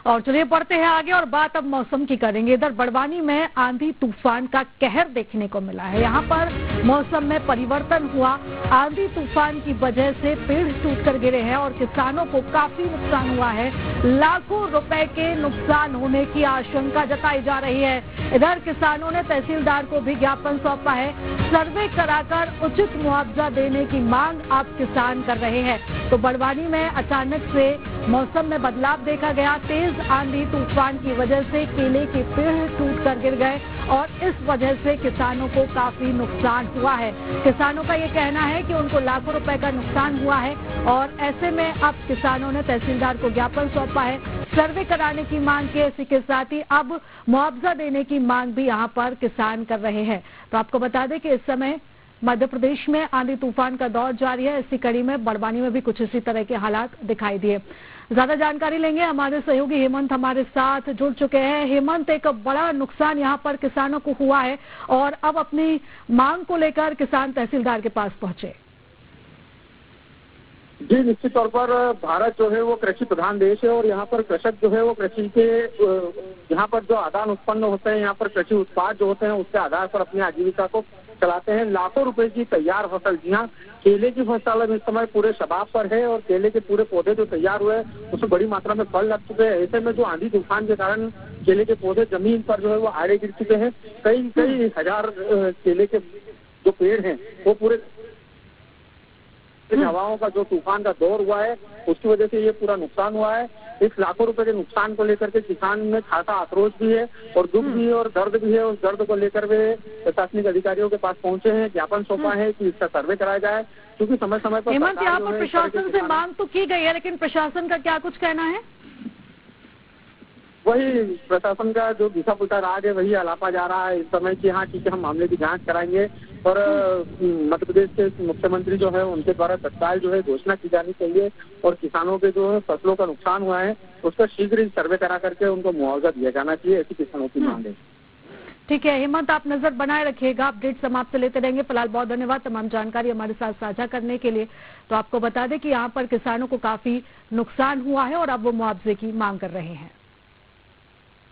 और चलिए बढ़ते हैं आगे और बात अब मौसम की करेंगे। इधर बड़वानी में आंधी तूफान का कहर देखने को मिला है। यहाँ पर मौसम में परिवर्तन हुआ। आंधी तूफान की वजह से पेड़ टूटकर गिरे हैं और किसानों को काफी नुकसान हुआ है। लाखों रुपए के नुकसान होने की आशंका जताई जा रही है। इधर किसानों ने तहसीलदार को भी ज्ञापन सौंपा है। सर्वे कराकर उचित मुआवजा देने की मांग अब किसान कर रहे हैं। तो बड़वानी में अचानक से मौसम में बदलाव देखा गया। तेज आंधी तूफान की वजह से केले के पेड़ टूटकर गिर गए और इस वजह से किसानों को काफी नुकसान हुआ है। किसानों का ये कहना है कि उनको लाखों रुपए का नुकसान हुआ है और ऐसे में अब किसानों ने तहसीलदार को ज्ञापन सौंपा है। सर्वे कराने की मांग की, इसी के साथ ही अब मुआवजा देने की मांग भी यहाँ पर किसान कर रहे हैं। तो आपको बता दें कि इस समय मध्य प्रदेश में आंधी तूफान का दौर जारी है। इसी कड़ी में बड़वानी में भी कुछ इसी तरह के हालात दिखाई दिए। ज्यादा जानकारी लेंगे, हमारे सहयोगी हेमंत हमारे साथ जुड़ चुके हैं। हेमंत, एक बड़ा नुकसान यहाँ पर किसानों को हुआ है और अब अपनी मांग को लेकर किसान तहसीलदार के पास पहुंचे। जी, निश्चित तौर पर भारत जो है वो कृषि प्रधान देश है और यहाँ पर कृषक जो है वो कृषि के यहाँ पर जो आदान उत्पन्न होते हैं, यहाँ पर कृषि उत्पाद जो होते हैं उसके आधार पर अपनी आजीविका को चलाते हैं। लाखों रुपए की तैयार फसल, जी हाँ, केले की फसल इस समय पूरे शबाब पर है और केले के पूरे पौधे जो तैयार हुए उसमें बड़ी मात्रा में फल लग चुके हैं। ऐसे में जो आंधी तूफान के कारण केले के पौधे जमीन पर जो है वो आड़े गिर चुके हैं। कई हजार केले के जो पेड़ हैं वो पूरे हवाओं का जो तूफान का दौर हुआ है उसकी वजह से ये पूरा नुकसान हुआ है। इस लाखों रुपए के नुकसान को लेकर के किसान में खासा आक्रोश भी है और दुख भी है और दर्द भी है। उस दर्द को लेकर वे प्रशासनिक अधिकारियों के पास पहुंचे हैं, ज्ञापन सौंपा है कि इसका सर्वे कराया जाए, क्योंकि समय समय पर हेमंत, यहाँ पर प्रशासन से मांग तो की गई है, लेकिन प्रशासन का क्या कुछ कहना है? वही प्रशासन का जो घिसा पुटा राग है वही अलापा जा रहा है इस समय कि हाँ ठीक है, हम मामले की जांच कराएंगे और मध्य प्रदेश के मुख्यमंत्री जो है उनके द्वारा तत्काल जो है घोषणा की जानी चाहिए और किसानों के जो है फसलों का नुकसान हुआ है उसका शीघ्र ही सर्वे करा करके उनको मुआवजा दिया जाना चाहिए, ऐसी किसानों की मांग है। ठीक है हेमंत, आप नजर बनाए रखिएगा, अपडेट समाप्त लेते रहेंगे। फिलहाल बहुत धन्यवाद तमाम जानकारी हमारे साथ साझा करने के लिए। तो आपको बता दें कि यहाँ पर किसानों को काफी नुकसान हुआ है और अब वो मुआवजे की मांग कर रहे हैं।